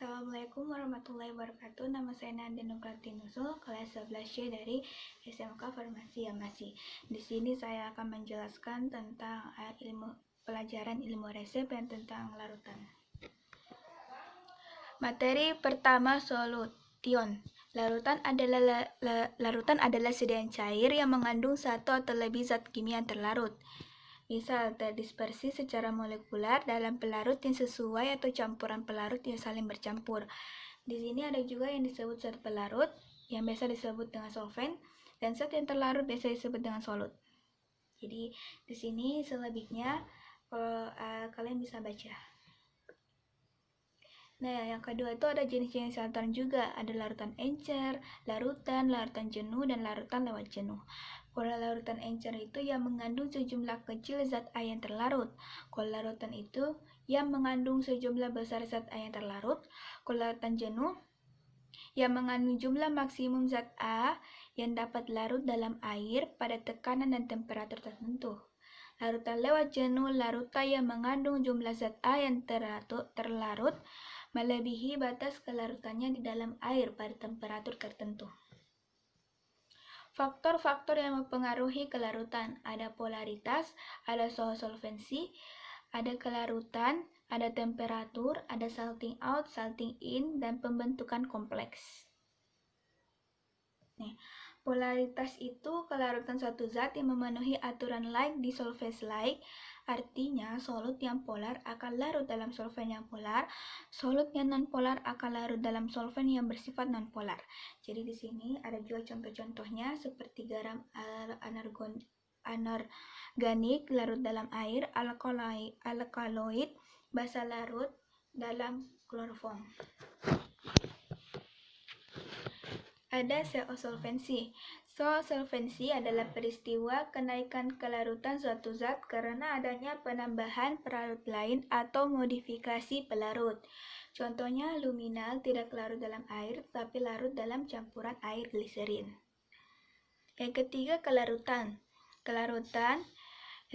Assalamualaikum warahmatullahi wabarakatuh. Nama saya Nanda Nugrati Nuzul, kelas 11C dari SMK Farmasi Yamasi. Di sini saya akan menjelaskan tentang pelajaran ilmu resep dan tentang larutan. Materi pertama, solution. Larutan adalah sediaan cair yang mengandung satu atau lebih zat kimia yang terlarut. Misal, terdispersi secara molekular dalam pelarut yang sesuai atau campuran pelarut yang saling bercampur. Di sini ada juga yang disebut zat pelarut, yang biasa disebut dengan solvent, dan zat yang terlarut biasa disebut dengan solut. Jadi, di sini selebihnya kalian bisa baca. Nah, yang kedua itu ada jenis-jenis larutan juga. Ada larutan encer, larutan jenuh, dan larutan lewat jenuh. Kalau larutan encer itu yang mengandung sejumlah kecil zat air yang terlarut. Kalau larutan itu yang mengandung sejumlah besar zat air yang terlarut. Kalau larutan jenuh yang mengandung jumlah maksimum zat A yang dapat larut dalam air pada tekanan dan temperatur tertentu. Larutan lewat jenuh, larutan yang mengandung jumlah zat A yang terlarut melebihi batas kelarutannya di dalam air pada temperatur tertentu. Faktor-faktor yang mempengaruhi kelarutan ada polaritas, ada solvensi, ada kelarutan, ada temperatur, ada salting out, salting in, dan pembentukan kompleks. Polaritas itu kelarutan suatu zat yang memenuhi aturan like dissolved like. Artinya, solut yang polar akan larut dalam solvent yang polar, solut yang non-polar akan larut dalam solvent yang bersifat non-polar. Jadi di sini ada juga contoh-contohnya seperti garam anorganik larut dalam air, alkaloid basa larut dalam kloroform. Ada solvensi. Solvensi adalah peristiwa kenaikan kelarutan suatu zat karena adanya penambahan pelarut lain atau modifikasi pelarut. Contohnya, luminal tidak larut dalam air, tapi larut dalam campuran air gliserin. Yang ketiga, kelarutan. Kelarutan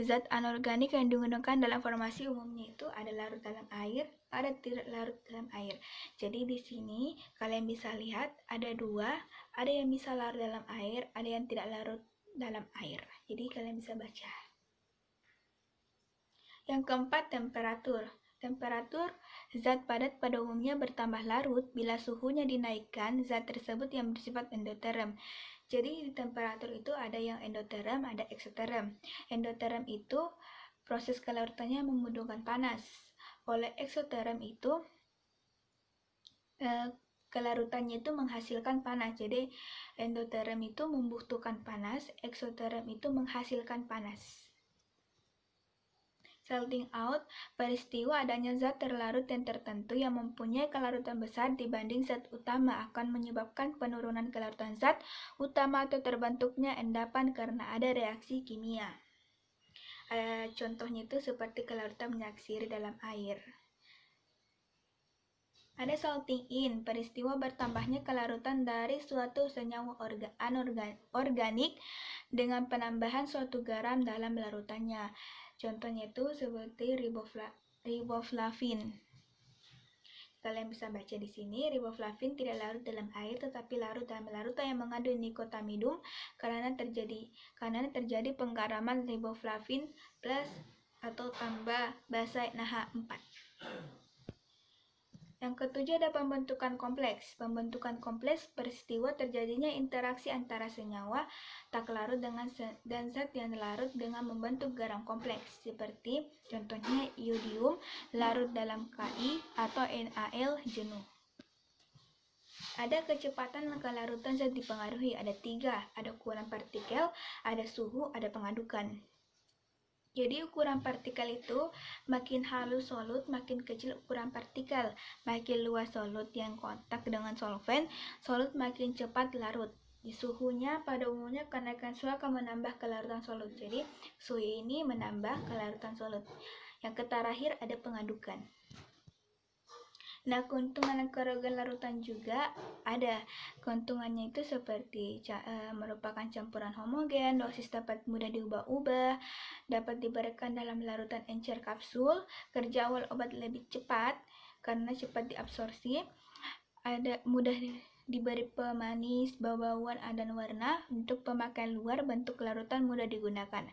zat anorganik yang digunakan dalam farmasi umumnya itu ada larut dalam air, ada tidak larut dalam air. Jadi di sini kalian bisa lihat ada dua, ada yang bisa larut dalam air, ada yang tidak larut dalam air. Jadi kalian bisa baca. Yang keempat, temperatur. Temperatur zat padat pada umumnya bertambah larut bila suhunya dinaikkan zat tersebut yang bersifat endoterm. Jadi di temperatur itu ada yang endoterm, ada eksoterm. Endoterm itu proses kelarutannya membutuhkan panas. Oleh eksoterm itu kelarutannya itu menghasilkan panas. Jadi endoterm itu membutuhkan panas, eksoterm itu menghasilkan panas. Salting out, peristiwa adanya zat terlarut yang tertentu yang mempunyai kelarutan besar dibanding zat utama akan menyebabkan penurunan kelarutan zat utama atau terbentuknya endapan karena ada reaksi kimia. Contohnya itu seperti kelarutan minyak sirih dalam air. Ada salting in, peristiwa bertambahnya kelarutan dari suatu senyawa organik dengan penambahan suatu garam dalam larutannya. Contohnya itu seperti riboflavin. Kalian bisa baca di sini, riboflavin tidak larut dalam air tetapi larut dalam larutan yang mengandung nikotamidum karena terjadi penggaraman riboflavin plus atau tambah basa NH4. Yang ketujuh ada pembentukan kompleks. Pembentukan kompleks peristiwa terjadinya interaksi antara senyawa tak larut dan zat yang larut dengan membentuk garam kompleks. Seperti contohnya iodium larut dalam Ki atau NaL jenuh. Ada kecepatan kelarutan zat dipengaruhi. Ada tiga. Ada ukuran partikel, ada suhu, ada pengadukan. Jadi ukuran partikel itu makin halus solut, makin kecil ukuran partikel. Makin luas solut yang kontak dengan solvent, solut makin cepat larut. Di suhunya pada umumnya kenaikan suhu akan menambah kelarutan solut. Jadi suhu ini menambah kelarutan solut. Yang terakhir ada pengadukan. Nah, keuntungan kerugian larutan juga ada. Keuntungannya itu seperti merupakan campuran homogen, dosis dapat mudah diubah-ubah, dapat diberikan dalam larutan encer kapsul, kerja awal obat lebih cepat, karena cepat diabsorpsi, ada mudah diberi pemanis, bau-bauan, dan warna. Untuk pemakaian luar, bentuk larutan mudah digunakan.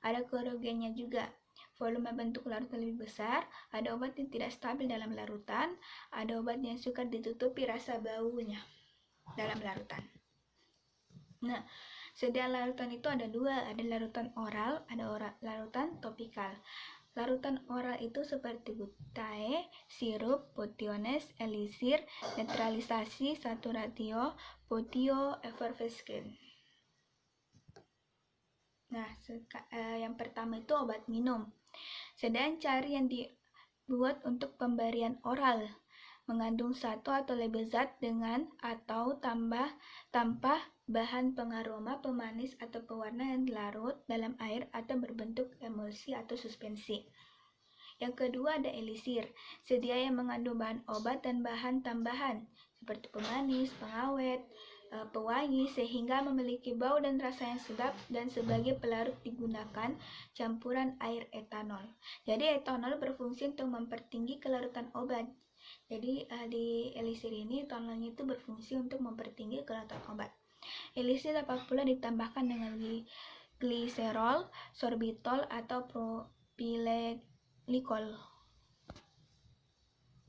Ada kerugiannya juga. Volume bentuk larutan lebih besar, ada obat yang tidak stabil dalam larutan, ada obat yang suka ditutupi rasa baunya dalam larutan. Nah, sediaan larutan itu ada dua, ada larutan oral, ada larutan topikal. Larutan oral itu seperti gutae, sirup, potiones, elisir, netralisasi, saturatio, potio, effervescent. Nah, yang pertama itu obat minum. Sedang cari yang dibuat untuk pemberian oral, mengandung satu atau lebih zat dengan atau tanpa bahan pengaroma, pemanis, atau pewarna yang larut dalam air atau berbentuk emulsi atau suspensi. Yang kedua ada elisir, sedia yang mengandung bahan obat dan bahan tambahan seperti pemanis, pengawet, pewangi, sehingga memiliki bau dan rasa yang sedap, dan sebagai pelarut digunakan campuran air etanol. Jadi etanol berfungsi untuk mempertinggi kelarutan obat. Jadi di elisir ini etanolnya itu berfungsi untuk mempertinggi kelarutan obat. Elisir dapat pula ditambahkan dengan gliserol, sorbitol, atau propylengglikol.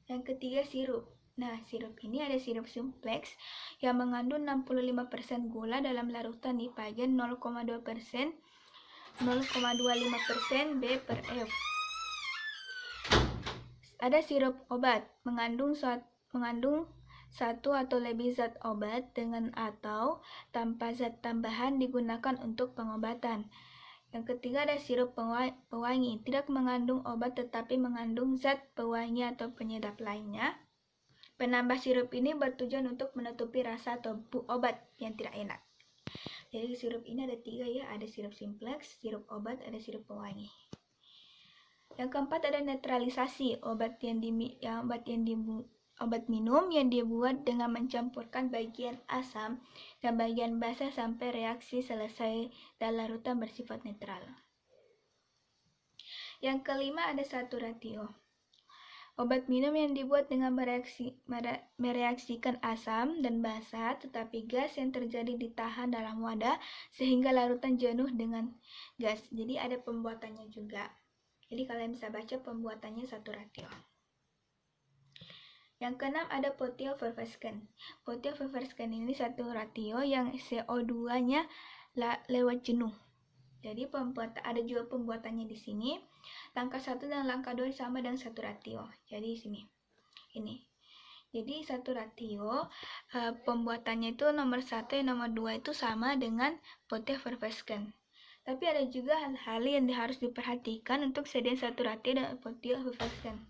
Yang ketiga sirup. Nah, sirup ini ada sirup simplex yang mengandung 65% gula dalam larutan Nipagen 0,2%, 0,25% B/F. Ada sirup obat mengandung satu atau lebih zat obat dengan atau tanpa zat tambahan digunakan untuk pengobatan. Yang ketiga ada sirup pewangi, tidak mengandung obat tetapi mengandung zat pewangi atau penyedap lainnya. Penambah sirup ini bertujuan untuk menutupi rasa atau obat yang tidak enak. Jadi sirup ini ada tiga ya, ada sirup simplex, sirup obat, ada sirup pewangi. Yang keempat ada netralisasi, obat minum yang dibuat dengan mencampurkan bagian asam dan bagian basa sampai reaksi selesai dan larutan bersifat netral. Yang kelima ada saturatio, obat minum yang dibuat dengan mereaksikan asam dan basa, tetapi gas yang terjadi ditahan dalam wadah sehingga larutan jenuh dengan gas. Jadi ada pembuatannya juga. Jadi kalian bisa baca pembuatannya saturatio. Yang keenam ada potio-effervescent. Potio-effervescent ini saturatio yang CO2-nya lewat jenuh. Jadi ada juga pembuatannya di sini. Langkah 1 dan langkah 2 sama dengan saturatio. Jadi sini. Ini. Jadi saturatio pembuatannya itu nomor 1 dan nomor 2 itu sama dengan potio-effervescent. Tapi ada juga hal-hal yang harus diperhatikan untuk sediaan saturatio dan potio-effervescent.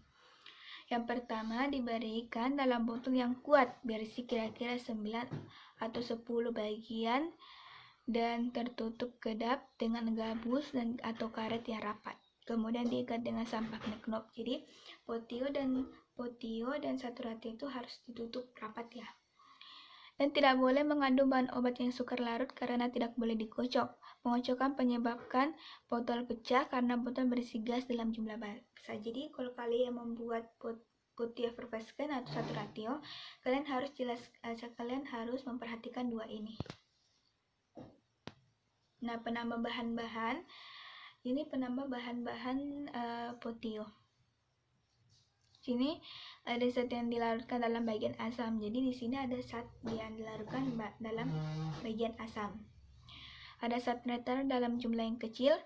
Yang pertama, diberikan dalam botol yang kuat, berisi kira-kira 9 atau 10 bagian dan tertutup kedap dengan gabus atau karet yang rapat. Kemudian diikat dengan sampaknya knop. Jadi potio dan saturatio itu harus ditutup rapat ya. Dan tidak boleh mengandung bahan obat yang sukar larut karena tidak boleh dikocok. Pengocokan menyebabkan botol pecah karena botol berisi gas dalam jumlah besar. Jadi kalau kalian membuat potio-effervescent atau saturatio, kalian harus memperhatikan dua ini. Nah, penambah bahan-bahan potio. Sini ada zat yang dilarutkan dalam bagian asam. Jadi di sini ada zat yang dilarutkan dalam bagian asam. Ada zat netral dalam jumlah yang kecil.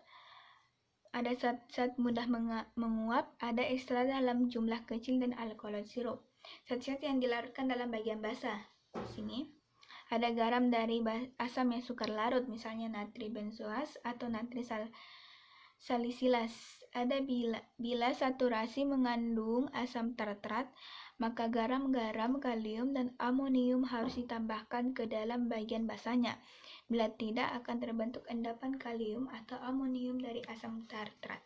Ada zat mudah menguap. Ada ekstra dalam jumlah kecil dan alkaloid sirup. Zat-zat yang dilarutkan dalam bagian basah. Di sini ada garam dari asam yang sukar larut, misalnya natri benzoas atau natri salisilas. Ada bila saturasi mengandung asam tartrat, maka garam, kalium, dan amonium harus ditambahkan ke dalam bagian basahnya. Bila tidak, akan terbentuk endapan kalium atau amonium dari asam tartrat.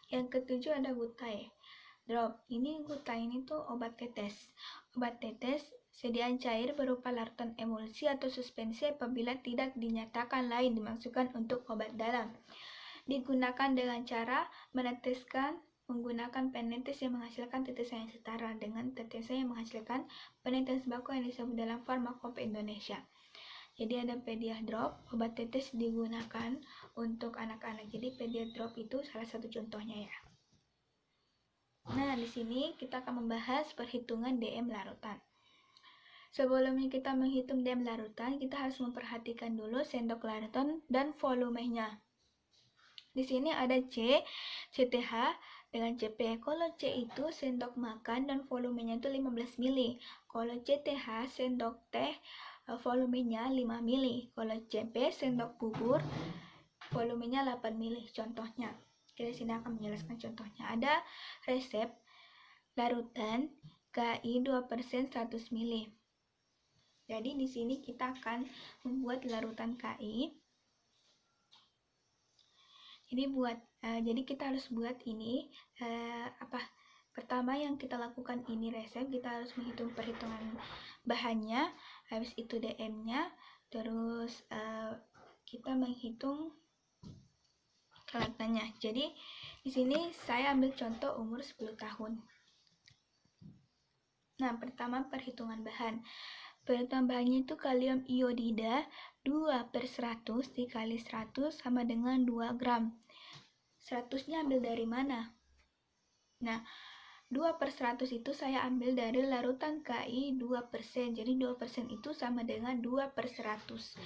Yang ketujuh ada gutae drop. Gutae ini tuh obat tetes. Obat tetes sediaan cair berupa larutan emulsi atau suspensi apabila tidak dinyatakan lain dimaksudkan untuk obat dalam. Digunakan dengan cara meneteskan menggunakan penetes yang menghasilkan tetesan yang setara dengan tetesan yang menghasilkan penetes baku yang disebut dalam Farmakope Indonesia. Jadi ada Pediadrop, obat tetes digunakan untuk anak-anak. Jadi Pediadrop itu salah satu contohnya ya. Nah, di sini kita akan membahas perhitungan DM larutan. Sebelumnya kita menghitung DM larutan, kita harus memperhatikan dulu sendok larutan dan volumenya. Di sini ada C, CTH dengan CP. Kalau C itu sendok makan dan volumenya itu 15 ml. Kalau CTH sendok teh volumenya 5 ml. Kalau CP sendok bubur volumenya 8 ml. Contohnya, di sini akan menjelaskan contohnya. Ada resep larutan KI 2% 100 ml. Jadi di sini kita akan membuat larutan KI. Jadi kita harus buat ini pertama yang kita lakukan ini resep, kita harus menghitung perhitungan bahannya, habis itu DM-nya, terus kita menghitung kelatannya. Jadi di sini saya ambil contoh umur 10 tahun. Nah, pertama perhitungan bahan. Perhitungan bahannya itu kalium iodida 2/100 dikali 100 sama dengan 2 gram. 100-nya ambil dari mana? Nah, 2/100 itu saya ambil dari larutan KI 2%. Jadi 2% itu sama dengan 2/100.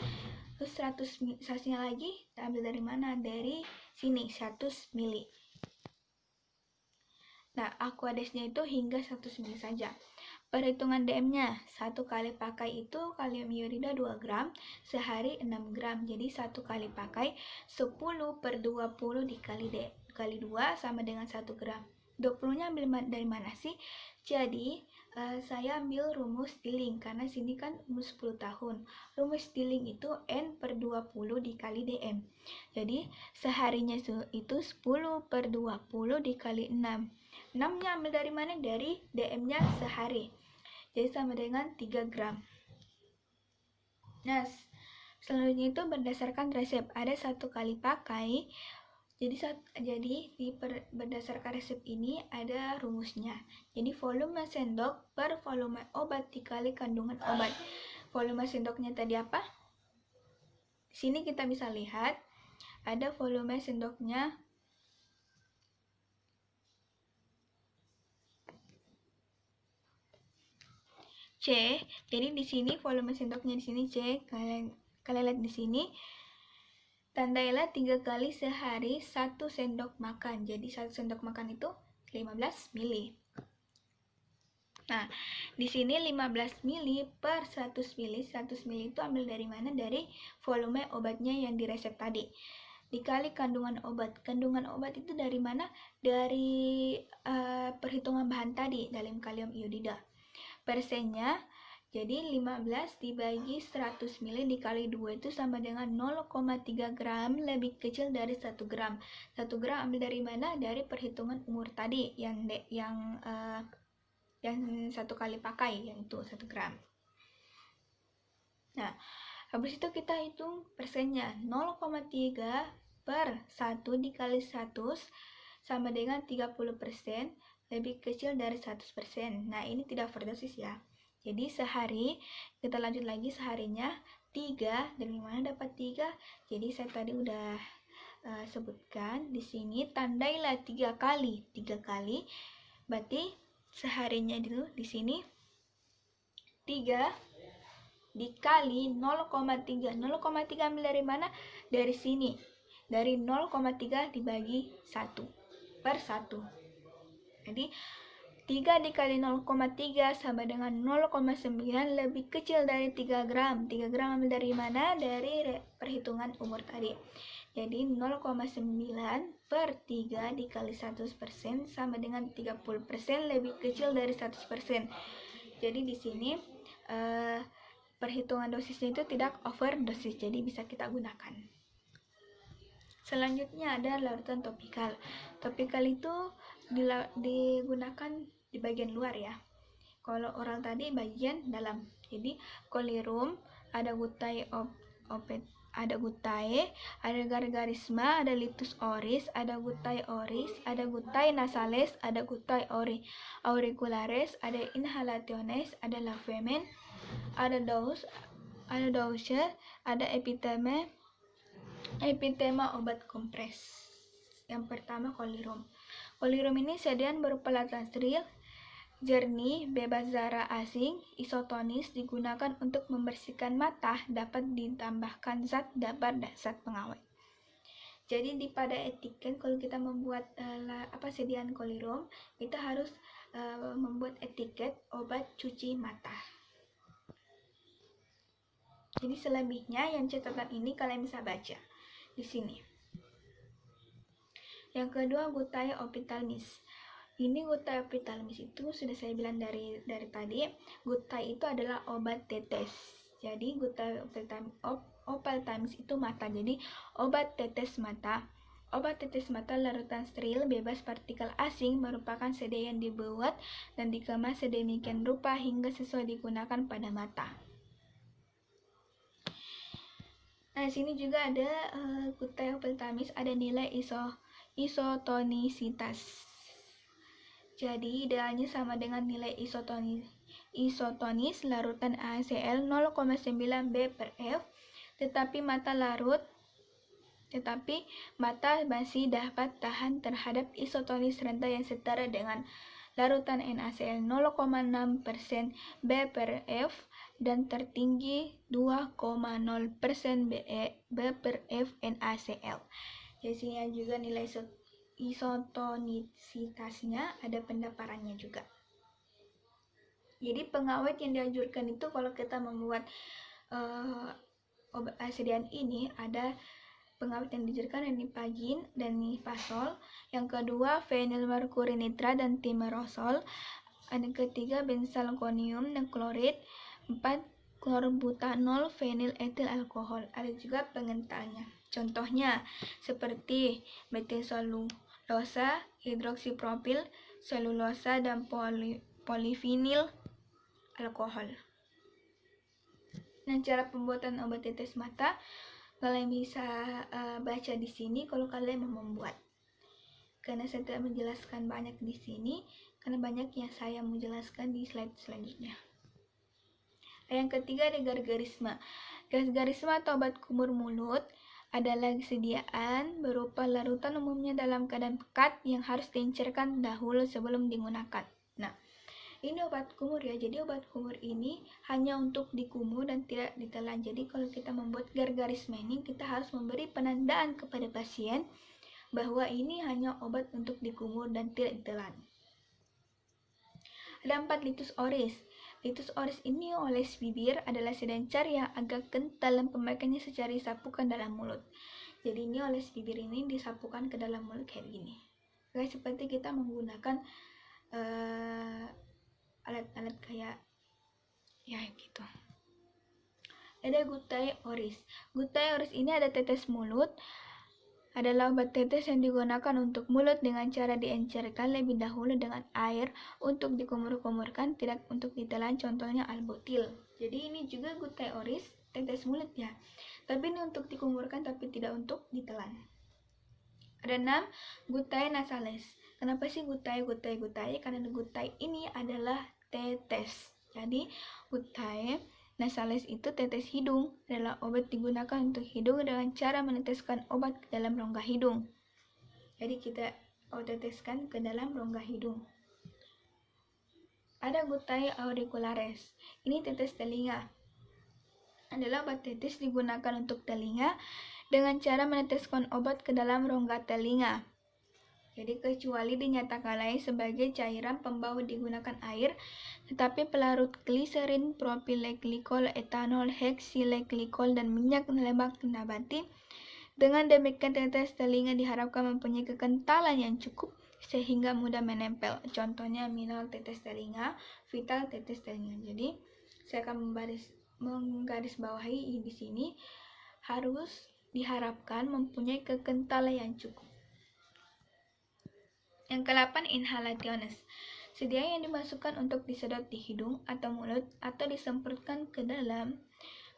Terus 100-nya lagi kita ambil dari mana? Dari sini, 100 ml. Nah, aquadesnya itu hingga 100 ml saja. Perhitungan DM-nya, 1 kali pakai itu kalium iodida 2 gram, sehari 6 gram. Jadi 1 kali pakai 10/20 dikali 2 sama dengan 1 gram. 20-nya ambil dari mana sih? Jadi saya ambil rumus Stilling, karena sini kan umur 10 tahun. Rumus Stilling itu N/20 dikali DM. Jadi seharinya itu 10/20 dikali 6. 6-nya ambil dari mana? Dari DM-nya sehari. Jadi sama dengan 3 gram. Nah, selanjutnya itu berdasarkan resep. Ada 1 kali pakai. Jadi berdasarkan resep ini ada rumusnya. Jadi volume sendok per volume obat dikali kandungan obat. Volume sendoknya tadi apa? Di sini kita bisa lihat ada volume sendoknya C. Jadi di sini volume sendoknya di sini C. Kalian lihat di sini. Tandailah 3 kali sehari 1 sendok makan. Jadi 1 sendok makan itu 15 ml. Nah, di sini 15 ml per 100 ml. 100 ml itu ambil dari mana? Dari volume obatnya yang diresep tadi. Dikali kandungan obat. Kandungan obat itu dari mana? Dari perhitungan bahan tadi dalam kalium iodida. Persennya, jadi 15 dibagi 100 ml dikali 2 itu sama dengan 0,3 gram, lebih kecil dari 1 gram. 1 gram ambil dari mana? Dari perhitungan umur tadi yang 1 kali pakai, yang itu 1 gram. Nah, habis itu kita hitung persennya. 0,3 per 1 dikali 100 sama dengan 30%, lebih kecil dari 100%. Nah, ini tidak overdosis ya. Jadi sehari, kita lanjut lagi seharinya 3. Dari mana dapat 3? Jadi saya tadi udah sebutkan di sini, tandailah 3 kali. 3 kali berarti seharinya dulu di sini 3 dikali 0,3. 0,3 ambil dari mana? Dari sini. Dari 0,3 dibagi 1 per 1. Jadi 3 dikali 0,3 sama dengan 0,9, lebih kecil dari 3 gram. 3 gram ambil dari mana? Dari perhitungan umur tadi. Jadi 0,9 per 3 dikali 100% sama dengan 30%, lebih kecil dari 100%. Jadi di sini perhitungan dosisnya itu tidak overdosis, jadi bisa kita gunakan. Selanjutnya ada larutan topikal. Topikal itu digunakan di bagian luar ya. Kalau oral tadi bagian dalam. Jadi kolirum, ada gutai ada gutae, ada gargarisma, ada litus oris, ada gutae oris, ada gutae nasales, ada gutae auriculares, ada inhalationes, ada lavement, ada dose, ada epitema obat kompres. Yang pertama kolirum. Kolirum ini sediaan berupa latan steril, jernih, bebas zara asing, isotonis, digunakan untuk membersihkan mata, dapat ditambahkan zat dabar dan zat pengawet. Jadi pada etiket kalau kita membuat sediaan kolirum, kita harus membuat etiket obat cuci mata. Jadi selebihnya yang catatan ini kalian bisa baca di sini. Yang kedua, gutae ophthalmis. Ini gutae ophthalmis itu sudah saya bilang dari tadi, gutae itu adalah obat tetes. Jadi gutae ophthalmis itu mata. Jadi obat tetes mata. Obat tetes mata larutan steril bebas partikel asing merupakan sedia yang dibuat dan dikemas sedemikian rupa hingga sesuai digunakan pada mata. Nah, sini juga ada gutae ophthalmis, ada nilai isotonisitas. Jadi idealnya sama dengan nilai isotonis larutan ACl 0,9 B/F, tetapi mata masih dapat tahan terhadap isotonis rendah yang setara dengan larutan NaCl 0,6% B/F dan tertinggi 2,0% B/F NaCl. Jadi sini juga nilai isotonisitasnya ada pendaparannya juga. Jadi pengawet yang dianjurkan itu kalau kita membuat sediaan ini, ada pengawet yang dianjurkan nipagin dan nipasol. Yang kedua fenilmerkurinitrat dan timerosol. Yang ketiga benzalkonium dan klorid. 4 klorbutanol fenyl etil alkohol. Ada juga pengentalnya. Contohnya seperti metilselulosa, hidroksipropil, selulosa, dan polivinil alkohol. Nah, cara pembuatan obat tetes mata kalian bisa baca di sini kalau kalian mau membuat. Karena saya tidak menjelaskan banyak di sini, karena banyak yang saya mau jelaskan di slide selanjutnya. Yang ketiga ada gargarisma. Gargarisma atau obat kumur mulut adalah sediaan berupa larutan umumnya dalam keadaan pekat yang harus diencerkan dahulu sebelum digunakan. Nah, ini obat kumur ya. Jadi obat kumur ini hanya untuk dikumur dan tidak ditelan. Jadi kalau kita membuat gargarisma ini, kita harus memberi penandaan kepada pasien bahwa ini hanya obat untuk dikumur dan tidak ditelan. Ada 4 litus oris. Litus oris ini oles bibir adalah sedencar yang agak kental dan pemakaiannya secara disapukan dalam mulut. Jadi ini oles bibir ini disapukan ke dalam mulut kayak gini. Kayak seperti kita menggunakan alat-alat kayak ya gitu. Ada gutae oris. Gutae oris ini ada tetes mulut. Adalah obat tetes yang digunakan untuk mulut dengan cara diencerkan lebih dahulu dengan air untuk dikumur-kumurkan, tidak untuk ditelan, contohnya albutil. Jadi ini juga gutae oris, tetes mulut ya. Tapi ini untuk dikumurkan tapi tidak untuk ditelan. Ada 6 gutae nasales. Kenapa sih gutae? Karena gutae ini adalah tetes. Jadi gutae nasales itu tetes hidung, adalah obat digunakan untuk hidung dengan cara meneteskan obat ke dalam rongga hidung. Jadi kita teteskan ke dalam rongga hidung. Ada gutae auriculares. Ini tetes telinga. Adalah obat tetes digunakan untuk telinga dengan cara meneteskan obat ke dalam rongga telinga. Jadi kecuali dinyatakan lain sebagai cairan pembau digunakan air, tetapi pelarut gliserin, propilenglikol, etanol, heksilenglikol, dan minyak lemak nabati. Dengan demikian tetes telinga diharapkan mempunyai kekentalan yang cukup sehingga mudah menempel. Contohnya mineral tetes telinga, vital tetes telinga. Jadi saya akan menggarisbawahi di sini harus diharapkan mempunyai kekentalan yang cukup. Yang ke-8 inhalationes. Sedia yang dimasukkan untuk disedot di hidung atau mulut atau disemprotkan ke dalam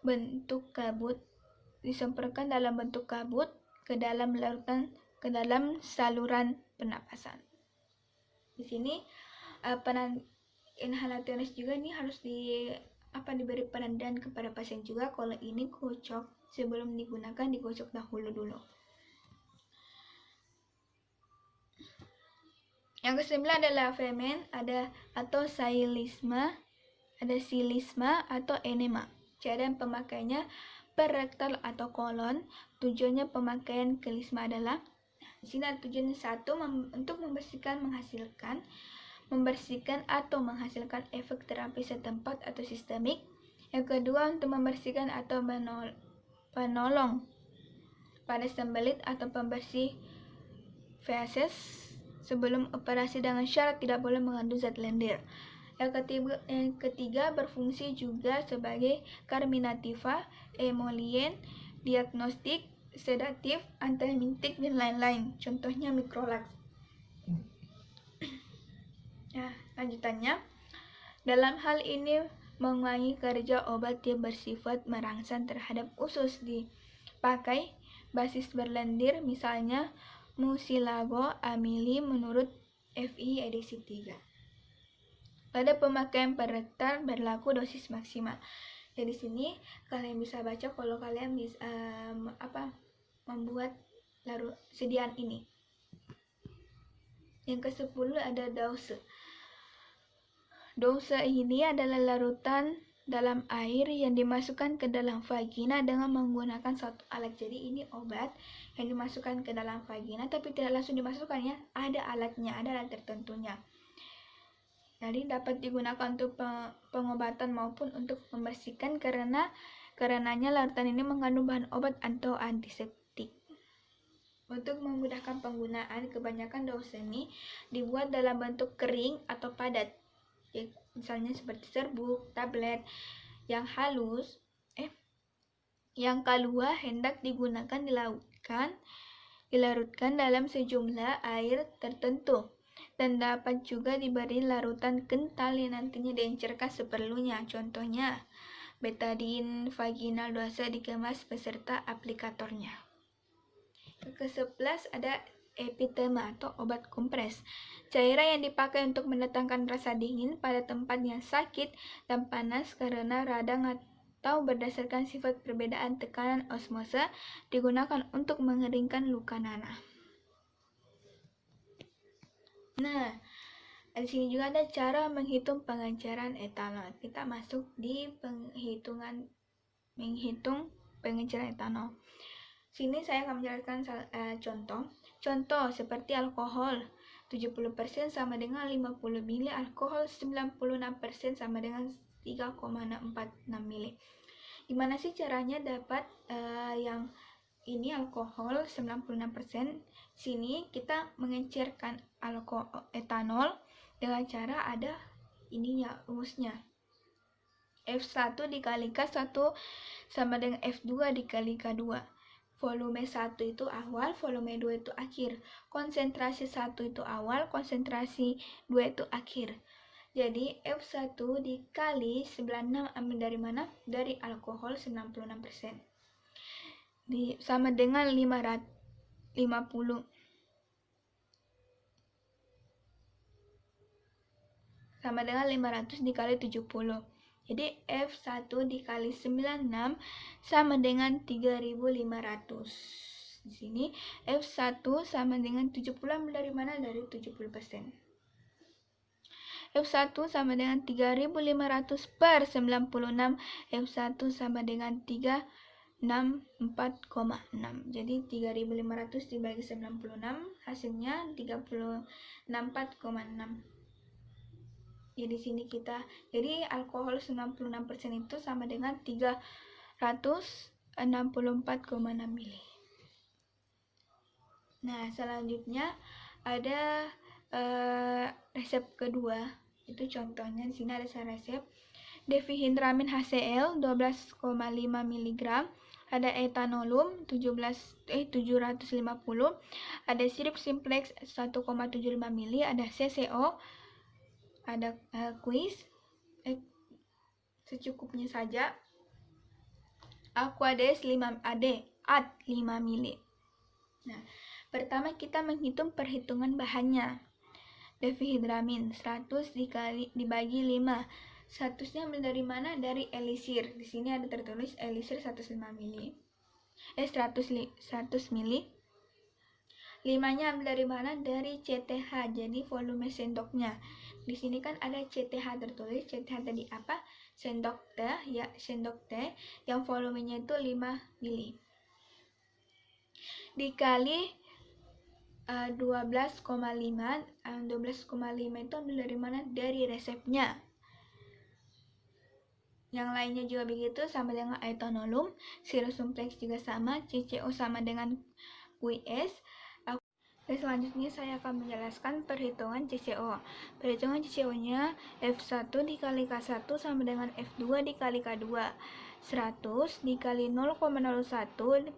bentuk kabut disemprotkan dalam bentuk kabut ke dalam saluran pernapasan. Di sini inhalationis juga ini harus diberi penandaan kepada pasien juga kalau ini kocok. Sebelum digunakan digosok dulu. Yang ke-9 adalah femen, atau silisma atau enema. Cara pemakaiannya per rektal atau kolon. Tujuannya pemakaian kelisma adalah di sini ada tujuan 1 untuk membersihkan atau menghasilkan efek terapi setempat atau sistemik. Yang kedua untuk membersihkan atau penolong pada sembelit atau pembersih feses sebelum operasi dengan syarat tidak boleh mengandung zat lendir. Yang ketiga berfungsi juga sebagai carminativa, emolien, diagnostik, sedatif, antiemetik, dan lain-lain. Contohnya Microlax. Nah, lanjutannya, dalam hal ini mengurangi kerja obat yang bersifat merangsang terhadap usus dipakai basis berlendir, misalnya mucilago amili menurut FI edisi 3. Pada pemakaian per rektal berlaku dosis maksimal. Jadi di sini kalian bisa baca kalau kalian bisa membuat sediaan ini. Yang ke-10 ada dose. Dose ini adalah larutan dalam air yang dimasukkan ke dalam vagina dengan menggunakan satu alat. Jadi ini obat yang dimasukkan ke dalam vagina tapi tidak langsung dimasukkan ya. Ada alatnya, ada alat tertentunya. Jadi dapat digunakan untuk pengobatan maupun untuk membersihkan karenanya larutan ini mengandung bahan obat atau antiseptik. Untuk memudahkan penggunaan, kebanyakan dose ini dibuat dalam bentuk kering atau padat. Misalnya seperti serbuk, tablet yang halus, yang kalua hendak digunakan dilarutkan dalam sejumlah air tertentu dan dapat juga diberi larutan kental yang nantinya diencerkan seperlunya. Contohnya betadine vaginal dose dikemas beserta aplikatornya. Ke-11 ada epitema atau obat kompres. Cairan yang dipakai untuk mendatangkan rasa dingin pada tempat yang sakit dan panas karena radang atau berdasarkan sifat perbedaan tekanan osmose digunakan untuk mengeringkan luka nanah. Nah, di sini juga ada cara menghitung pengenceran etanol. Kita masuk di menghitung pengenceran etanol. Sini saya akan menjelaskan contoh seperti alkohol 70% sama dengan 50 ml, alkohol 96% sama dengan 3,46 ml. Gimana sih caranya dapat yang ini alkohol 96%? Sini kita mengencerkan etanol dengan cara ada ininya rumusnya. F1 dikali K1 sama dengan F2 dikali K2. Volume 1 itu awal, volume 2 itu akhir. Konsentrasi 1 itu awal, konsentrasi 2 itu akhir. Jadi F1 dikali 96 ambil dari mana? Dari alkohol 96%. Sama dengan 50. Sama dengan 500 dikali 70. Jadi F1 dikali 96 sama dengan 3500. Di sini F1 sama dengan 70 dari mana? Dari 70%. F1 sama dengan 3500 per 96. F1 sama dengan 364,6. Jadi 3500 dibagi 96 hasilnya 364,6. Ya di sini jadi alkohol 96% itu sama dengan 364,6 ml. Nah, selanjutnya ada resep kedua. Itu contohnya di sini ada resep defihindramin HCl 12,5 mg, ada etanolom 750, ada sirup simplex 1,75 ml, ada CCO, ada kuis secukupnya saja, Aquades 5 ad 5 mili. Nah, pertama kita menghitung perhitungan bahannya. Devihidramin 100 dibagi 5. 100-nya ambil dari mana? Dari elisir. Di sini ada tertulis elisir 100 mili. 100 mili. 5-nya ambil dari mana? Dari CTH. Jadi volume sendoknya. Di sini kan ada CTH tertulis. CTH tadi apa? Sendok teh, ya, sendok teh yang volumenya itu 5 mili. Dikali 12,5. 12,5 itu ambil dari mana? Dari resepnya. Yang lainnya juga begitu, sama dengan etanolom. Sirup sumplex juga sama. CCO sama dengan QS. Dan selanjutnya saya akan menjelaskan perhitungan CCO. Perhitungan CCO-nya F1 dikali K1 sama dengan F2 dikali K2. 100 dikali 0,01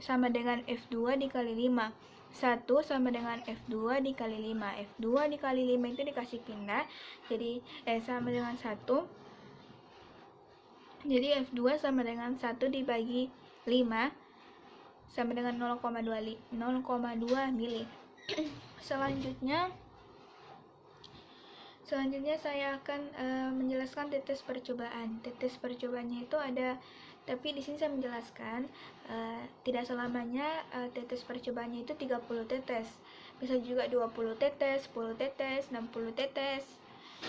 sama dengan F2 dikali 5. 1 sama dengan F2 dikali 5. F2 dikali 5 itu dikasih pindah, jadi sama dengan 1. Jadi F2 sama dengan 1 dibagi 5 sama dengan 0,2 mili. Selanjutnya saya akan menjelaskan tetes percobaan. Tetes percobaannya itu ada, tapi di sini saya menjelaskan tidak selamanya tetes percobaannya itu 30 tetes. Bisa juga 20 tetes, 10 tetes, 60 tetes.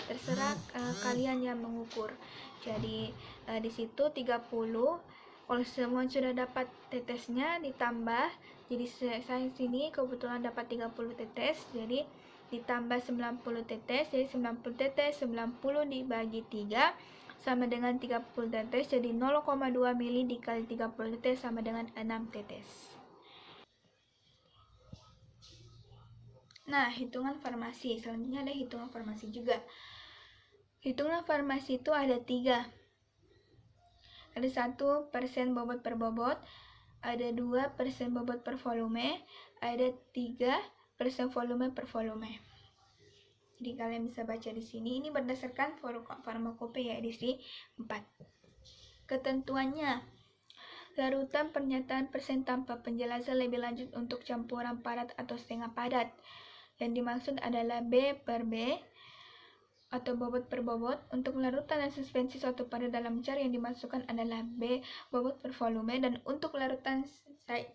Terserah kalian yang mengukur. Jadi di situ 30. Kalau semua sudah dapat tetesnya ditambah, jadi saya sini kebetulan dapat 30 tetes, jadi ditambah 90 tetes, jadi 90 tetes 90 dibagi 3 sama dengan 30 tetes, jadi 0,2 mili dikali 30 tetes sama dengan 6 tetes. Nah, hitungan farmasi. Selanjutnya ada hitungan farmasi juga. Hitungan farmasi itu ada 3. Ada 1% bobot per bobot, ada 2% bobot per volume, ada 3% volume per volume. Jadi kalian bisa baca di sini. Ini berdasarkan farmakopeia edisi 4. Ketentuannya, larutan pernyataan persen tanpa penjelasan lebih lanjut untuk campuran padat atau setengah padat. Yang dimaksud adalah B per B atau bobot per bobot. Untuk larutan dan suspensi suatu padat dalam cair yang dimasukkan adalah B bobot per volume, dan untuk larutan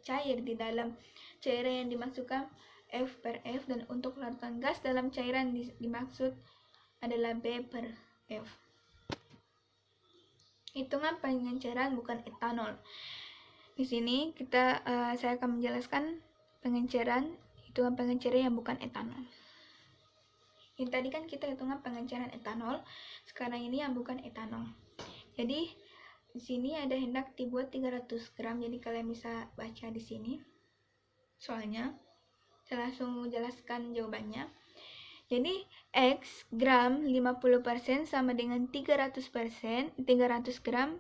cair di dalam cairan yang dimasukkan F per F, dan untuk larutan gas dalam cairan dimaksud adalah B per F. Hitungan pengenceran bukan etanol. Di sini saya akan menjelaskan hitungan pengenceran yang bukan etanol. Yang tadi kan kita hitungan pengenceran etanol, sekarang ini yang bukan etanol. Jadi di sini ada hendak dibuat 300 gram, jadi kalian bisa baca di sini soalnya. Saya langsung menjelaskan jawabannya. Jadi X gram 50% sama dengan 300 gram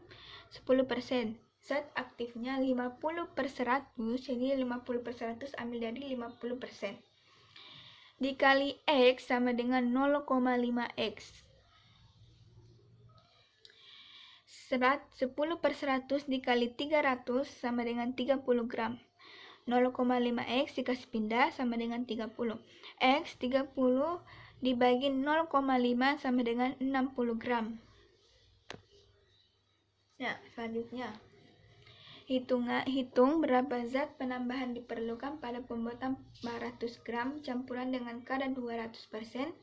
10%. Zat aktifnya 50/100, jadi 50/100 ambil dari 50%. Dikali X sama dengan 0,5X. 10/100 dikali 300 sama dengan 30 gram. 0,5X dikasih pindah sama dengan 30. X 30 dibagi 0,5 sama dengan 60 gram. Nah, selanjutnya hitung berapa zat penambahan diperlukan pada pembuatan 400 gram campuran dengan kadar 200%.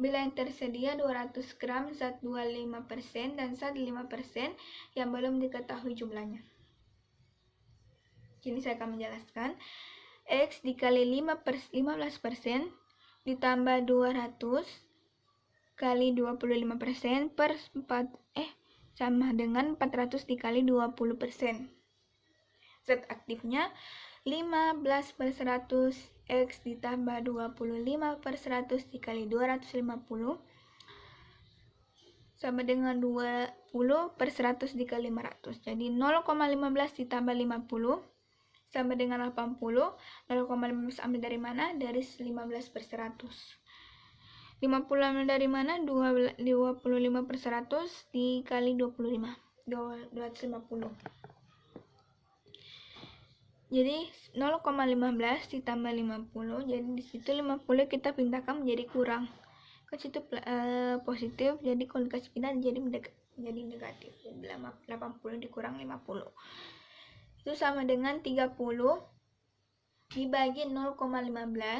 Bila yang tersedia 200 gram zat 25% dan zat 5% yang belum diketahui jumlahnya. Jadi saya akan menjelaskan. X dikali 15% ditambah 200 kali 25% per 4 sama dengan 400 dikali 20%. Zat aktifnya 15/100 X ditambah 25/100 dikali 250 sama dengan 20/100 dikali 500. Jadi 0,15 ditambah 50 sama dengan 80. 0,15 ambil dari mana? Dari 15/100. 50 ambil dari mana? 25/100 dikali 25. 250. Jadi 0,15 ditambah 50, jadi di situ 50 kita pindahkan menjadi kurang. Ke situ positif, jadi kalau dikasih pindah jadi negatif. Jadi 80 dikurang 50. Itu sama dengan 30 dibagi 0,15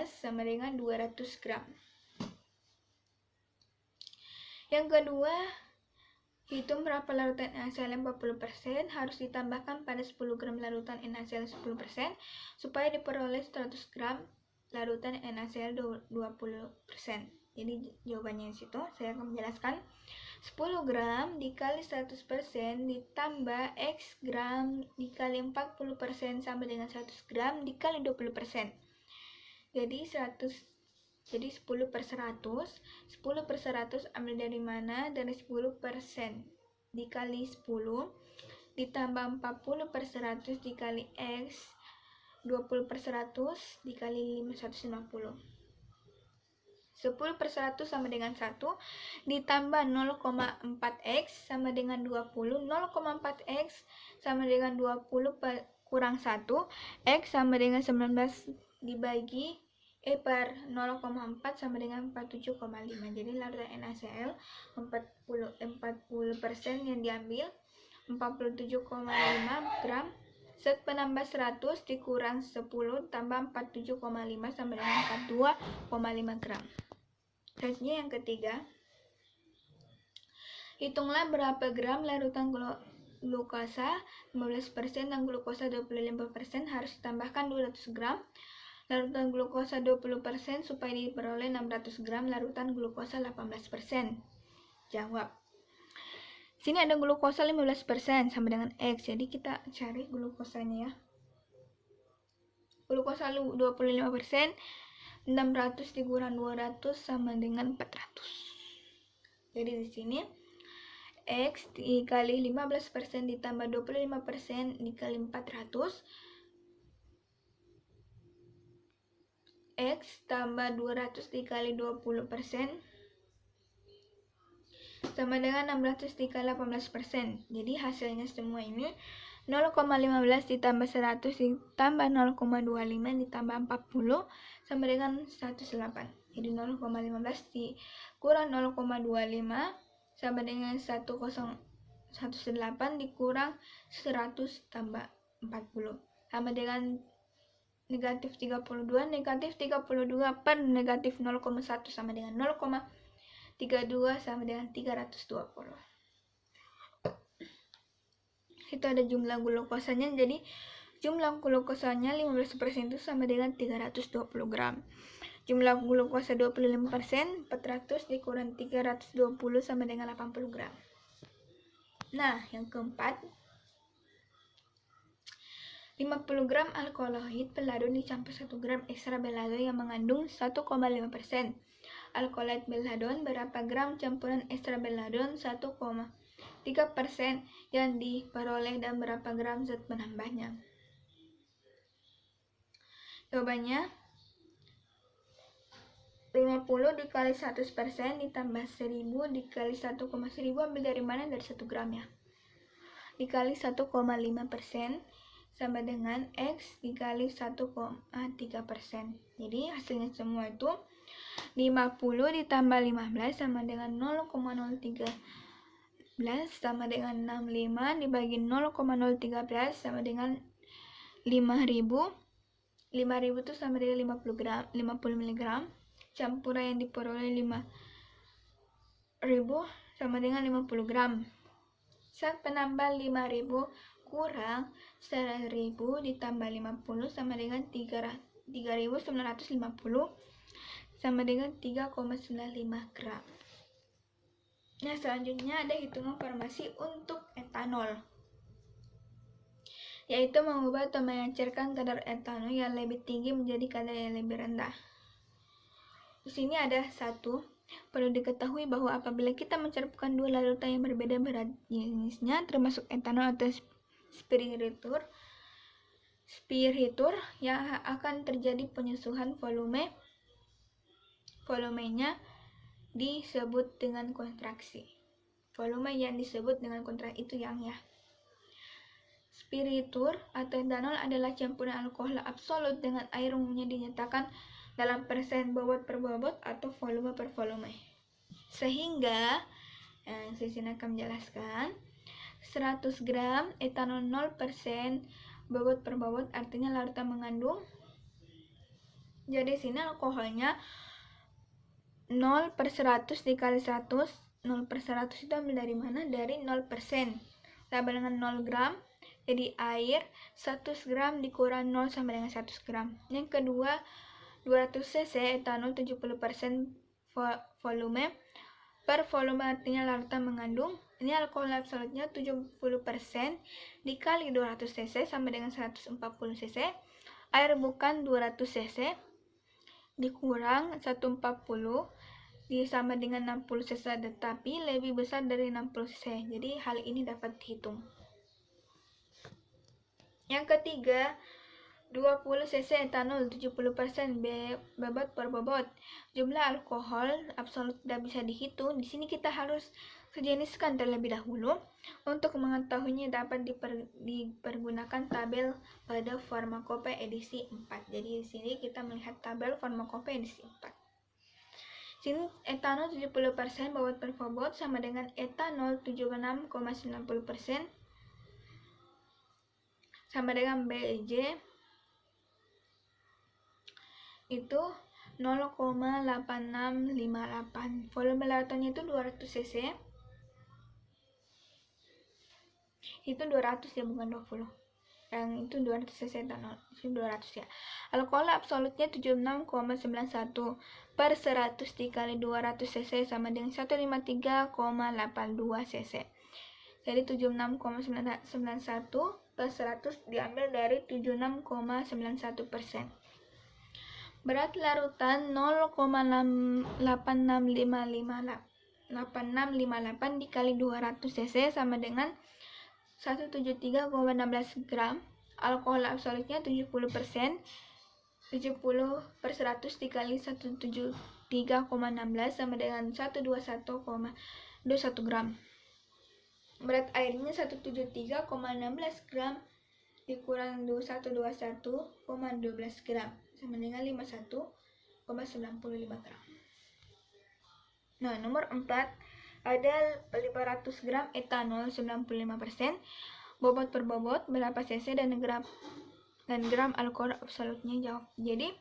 sama dengan 200 gram. Yang kedua, hitung berapa larutan NaCl 40% harus ditambahkan pada 10 gram larutan NaCl 10% supaya diperoleh 100 gram larutan NaCl 20%. Jadi jawabannya di situ. Saya akan menjelaskan. 10 gram dikali 100% ditambah X gram dikali 40% sama dengan 100 gram dikali 20%. Jadi 10 per 100. 10 per 100 ambil dari mana? Dari 10% dikali 10 ditambah 40 per 100 dikali X 20 per 100 dikali 150. 10 per 100 sama dengan 1 ditambah 0,4X sama dengan 20. 0,4X sama dengan 20 kurang 1. X sama dengan 19 dibagi per 0,4 sama dengan 47,5. Jadi larutan NaCl 40% yang diambil 47,5 gram. Zat penambah 100 dikurang 10 tambah 47,5 sama dengan 42,5 gram. Selanjutnya yang ketiga, hitunglah berapa gram larutan glukosa 15% dan glukosa 25% harus ditambahkan 200 gram larutan glukosa 20% supaya diperoleh 600 gram larutan glukosa 18%. Jawab. Sini ada glukosa 15% sama dengan X. Jadi kita cari glukosanya ya. Glukosa 25%, 600 dikurang 200 sama dengan 400. Jadi di sini X dikali 15% ditambah 25% dikali 400. X tambah 200 dikali 20% sama dengan 600 dikali 18%. Jadi hasilnya semua ini 0,15 ditambah 100 ditambah 0,25 ditambah 40 sama dengan 108. Jadi 0,15 dikurang 0,25 sama dengan 108 dikurang 100 tambah 40 sama dengan negatif 32. Negatif 32 per negatif 0,1 sama dengan 0,32 sama dengan 320. Itu ada jumlah glukosanya, jadi jumlah glukosanya 15% itu sama dengan 320 gram. Jumlah glukosa 25%, 400 dikurang 320 sama dengan 80 gram. Nah, yang keempat, 50 gram alkaloid peladon dicampur 1 gram ekstra beladon yang mengandung 1,5%. Alkaloid beladon berapa gram campuran ekstra beladon 1,3% yang diperoleh dan berapa gram zat penambahnya? Jawabannya 50 dikali 100% ditambah 1000 dikali 1,1000 ambil dari mana? Dari 1 gram ya. Dikali 1,5% sama dengan X dikali 1,3%. Jadi hasilnya semua itu 50 ditambah 15 sama dengan 0,013 sama dengan 65 dibagi 0,013 sama dengan 5000. 5000 itu sama dengan 50 mg. Campuran yang diperoleh 5000 sama dengan 50 gram. Zat penambah 5000 kurang 1000 ditambah 50 sama dengan 3950 sama dengan 3,95 gram. Nah, selanjutnya ada hitungan farmasi untuk etanol, yaitu mengubah atau mengencerkan kadar etanol yang lebih tinggi menjadi kadar yang lebih rendah. Di sini ada satu, perlu diketahui bahwa apabila kita mencampurkan dua larutan yang berbeda berat jenisnya, termasuk etanol atau spiritur, yang akan terjadi penyesuaian volumenya disebut dengan kontraksi. Volume yang disebut dengan kontraksi itu yang ya. Spiritur atau etanol adalah campuran alkohol absolut dengan air, umumnya dinyatakan dalam persen bobot per bobot atau volume per volume. Sehingga, saya sini akan menjelaskan, 100 gram etanol 0% bobot per bobot artinya larutan mengandung. Jadi sini alkoholnya 0 per 100 dikali 100. 0 per 100 itu ambil dari mana? Dari 0%. Sama dengan 0 gram. Jadi air 100 gram dikurang 0 sama dengan 100 gram. Yang kedua, 200 cc etanol 70% volume. Per volume artinya larutan mengandung. Ini alkohol absolutnya 70% dikali 200 cc sama dengan 140 cc. Air bukan 200 cc dikurang 140 sama dengan 60 cc, tetapi lebih besar dari 60 cc. Jadi hal ini dapat dihitung. Yang ketiga, 20 cc etanol 70% bobot per bobot. Jumlah alkohol absolut tidak bisa dihitung. Di sini kita harus sejeniskan terlebih dahulu. Untuk mengetahuinya dapat dipergunakan tabel pada Pharmacopoeia edisi 4. Jadi di sini kita melihat tabel Pharmacopoeia edisi 4. Sini etanol 70% bobot per bobot sama dengan etanol 76,90% sama dengan BEJ itu 0,8658. Volume larutannya itu 200 cc. Itu 200 ya, bukan 20. Yang itu 200 cc etanol. Itu 200 ya. Alkohol absolutnya 76,91 per 100 dikali 200 cc sama dengan 153,82 cc. Jadi 76,91 per 100 diambil dari 76,91%. Berat larutan 0,8658 dikali 200 cc sama dengan 173,16 gram. Alkohol absolutnya 70%. 70 per 100 dikali 173,16 sama dengan 121,21 gram. Berat airnya 173,16 gram dikurang 121,12 gram sama dengan 51,95 gram. Nah, nomor 4 ada 500 gram etanol 95%. Bobot per bobot berapa cc dan gram alkohol absolutnya jawab. Jadi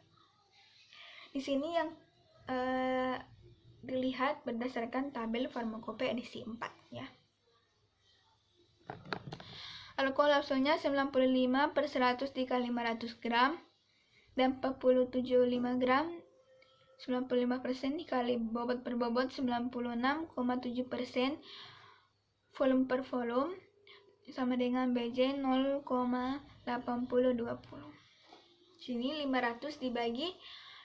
di sini yang dilihat berdasarkan tabel Pharmacopoeia edisi 4 ya. Alkohol absolutnya 95 per 100 dikali 500 gram dan 47,5 gram. 95% dikali bobot per bobot 96,7%. Volume per volume sama dengan BJ 0,8020. Sini 500 dibagi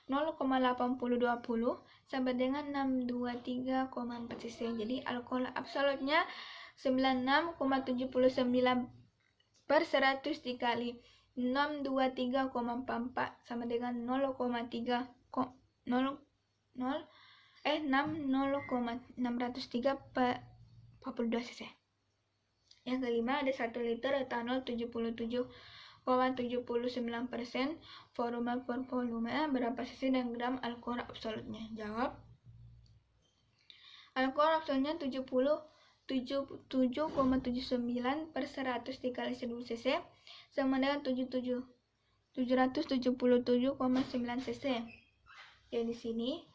0,8020 sama dengan 623,4 cc. Jadi alkohol absolutnya 96,79 per 100 dikali 623,44 sama dengan 603 per 42 cc. Yang kelima ada 1 liter etanol 77,79%. Volume per volume berapa cc dan gram alkohol absolutnya? Jawab. Alkohol absolutnya 77,79 per 100 dikali 1000 cc sama dengan 777,9 cc. Jadi di sini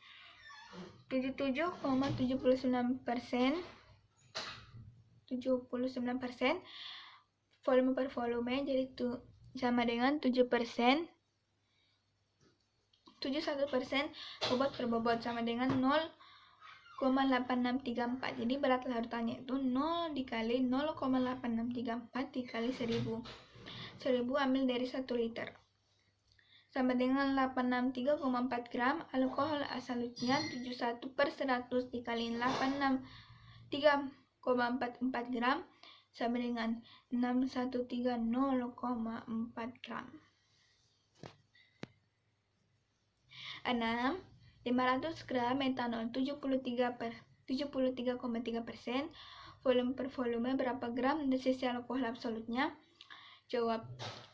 77,79%, volume per volume jadi itu sama dengan 7%. 71% bobot per bobot sama dengan 0,8634. Jadi berat larutannya itu 0 dikali 0,8634 dikali 1000. 1000 ambil dari 1 liter. Sama dengan 863,4 gram. Alkohol absolutnya 71 per 100 dikali 863,44 gram sama dengan 6130,4 gram. 6. 500 gram etanol 73,3%. Volume per volume berapa gram dan sisi alkohol absolutnya? Jawab.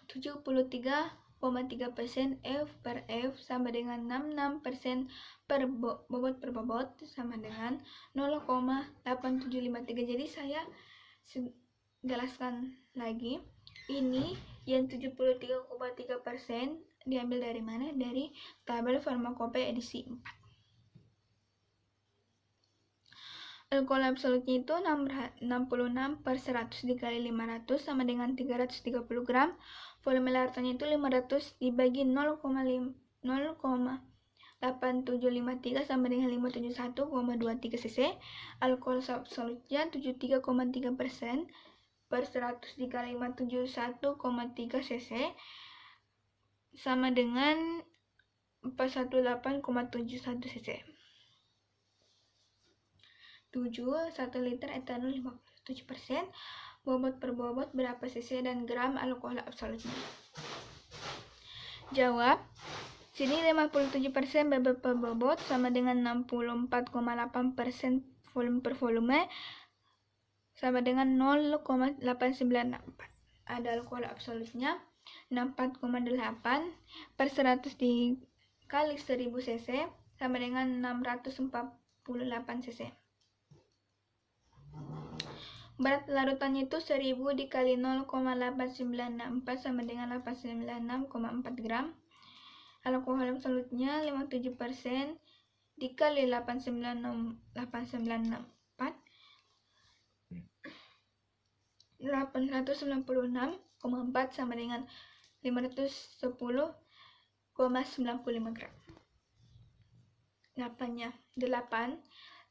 73,3% F per F sama dengan 66% per bobot per bobot sama dengan 0,8753. Jadi saya jelaskan lagi. Ini yang 73,3% diambil dari mana? Dari tabel farmakope edisi 4. Alkohol absolutnya itu 66 per 100 dikali 500 sama dengan 330 gram. Volume larutnya itu 500 dibagi 0,8753 sama dengan 571,23 cc. Alkohol absolutnya 73,3% per 100 dikali 571,3 cc sama dengan 418,71 cc. 7. 1 liter etanol 57%. Bobot per bobot berapa cc dan gram alkohol absolutnya? Jawab. Sini 57% bobot per bobot sama dengan 64,8% volume per volume sama dengan 0,894. Ada alkohol absolutnya 64,8 per 100 dikali 1000 cc sama dengan 648 cc. Berat larutannya itu 1000 dikali 0,8964 sama dengan 896,4 gram. Alkohol absolutnya 57% dikali 896,4 896,4 sama dengan 510,95 gram. 8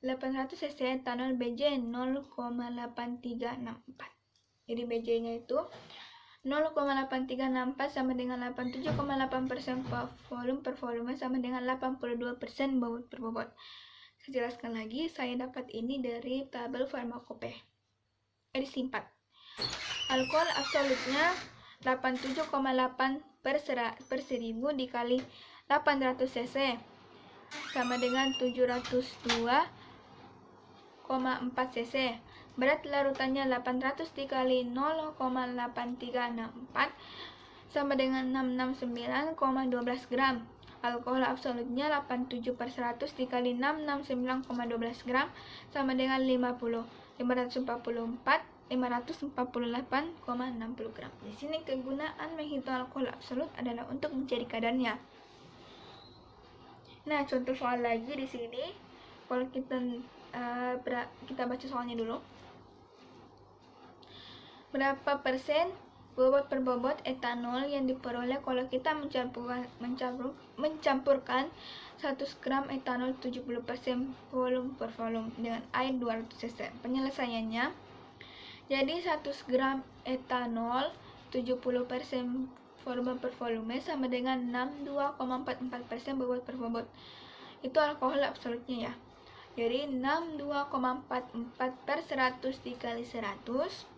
800 cc etanol BJ 0,8364. Jadi BJ-nya itu 0,8364 sama dengan 87,8% volume per volume sama dengan 82% bobot per bobot. Saya jelaskan lagi, saya dapat ini dari tabel farmakope edisi 4. Alkohol absolutnya 87,8 per 1000 dikali 800 cc sama dengan 702,4 cc. Berat larutannya 800 dikali 0,8364 sama dengan 669,12 gram. Alkohol absolutnya 87 per 100 dikali 669,12 gram sama dengan 548,60 gram. Di sini kegunaan menghitung alkohol absolut adalah untuk mencari kadarnya. Nah, contoh soal lagi di sini. Kalau kita baca soalnya dulu. Berapa persen bobot per bobot etanol yang diperoleh kalau kita mencampurkan 100 gram etanol 70% volume per volume dengan air 200 cc. Penyelesaiannya, jadi 100 gram etanol 70% volume per volume sama dengan 62,44% bobot per bobot. Itu alkohol absolutnya ya. Jadi 62,44 per 100 dikali 100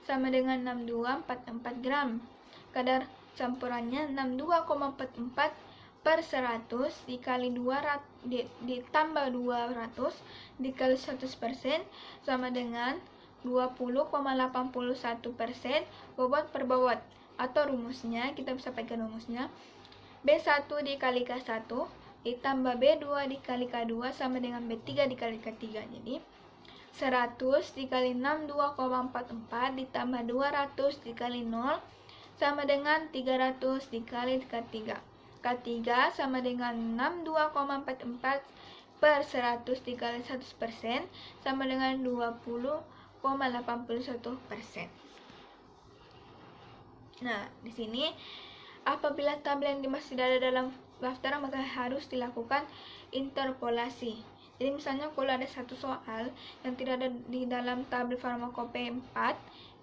sama dengan 6244 gram. Kadar campurannya 62,44 per 100 dikali 200 ditambah 200 dikali 100% sama dengan 20,81% bobot per bobot. Atau rumusnya, kita bisa pegang rumusnya, B1 dikali K1 ditambah B2 dikali K2 sama dengan B3 dikali K3. Jadi 100 dikali 62,44 ditambah 200 dikali 0 sama dengan 300 dikali K3. K3 sama dengan 62,44 per 100 dikali 100% sama dengan 20,81%. Nah, di sini apabila tabel yang dimaksud tidak ada dalam daftar maka harus dilakukan interpolasi. Jadi misalnya kalau ada satu soal yang tidak ada di dalam tabel farmakope 4,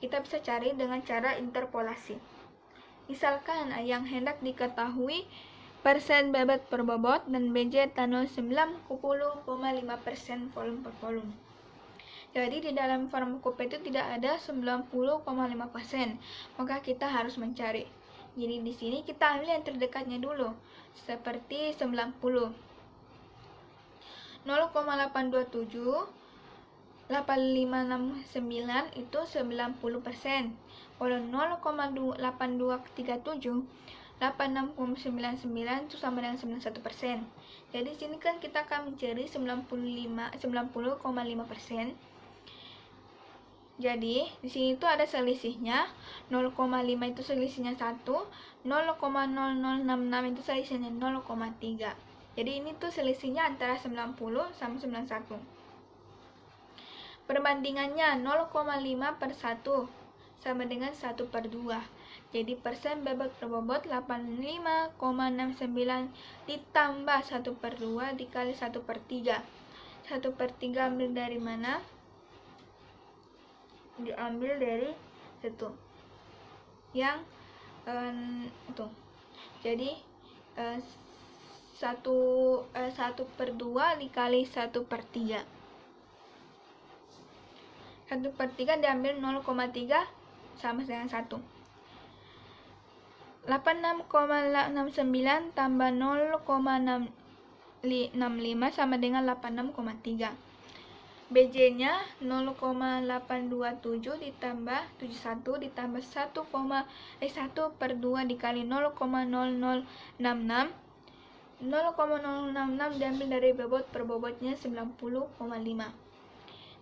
kita bisa cari dengan cara interpolasi. Misalkan yang hendak diketahui persen bobot per bobot dan BJ etanol 90,5% volume per volume. Jadi di dalam farmakope itu tidak ada 90,5%, maka kita harus mencari. Jadi di sini kita ambil yang terdekatnya dulu, seperti 90. 0,827 8569 itu 90%. Kalau 0,8237 8699 itu sama dengan 91%. Jadi di sini kan kita akan mencari 90,5%. Jadi di sini itu ada selisihnya 0,5 itu selisihnya 1, 0,0066 itu selisihnya 0,3. Jadi ini tuh selisihnya antara 90 sama 91. Perbandingannya 0,5 per 1 sama dengan 1 per 2. Jadi persen bobot per bobot 85,69 ditambah 1 per 2 dikali 1 per 3. 1 per 3 ambil dari mana? Diambil dari itu. Yang itu. Jadi 1 per 2 dikali 1 per 3. 1 per 3 diambil 0,3 sama dengan 1. 86,69 tambah 0,65 sama dengan 86,3. BJ-nya 0,827 ditambah 71 ditambah 1 per 2 dikali 0,0066. 0,066 diambil dari bobot per bobotnya 90,5.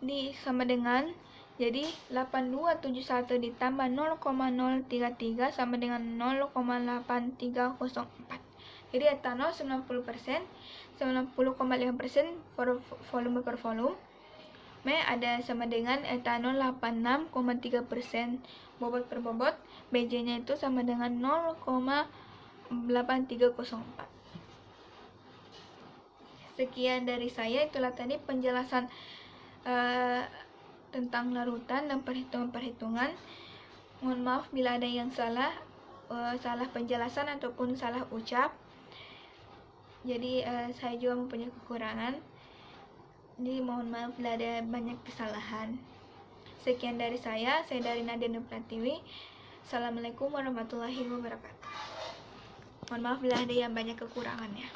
Di sama dengan, jadi 8271 ditambah 0,033 sama dengan 0,8304. Jadi etanol 90%, 90,5% volume per volume. Ada sama dengan etanol 86,3% bobot per bobot. BJ-nya itu sama dengan 0,8304. Sekian dari saya, itulah tadi penjelasan tentang larutan dan perhitungan-perhitungan. Mohon maaf bila ada yang salah penjelasan ataupun salah ucap. Jadi saya juga mempunyai kekurangan. Jadi mohon maaf bila ada banyak kesalahan. Sekian dari saya dari Nadia Nur Pratiwi. Assalamualaikum warahmatullahi wabarakatuh. Mohon maaf bila ada yang banyak kekurangannya.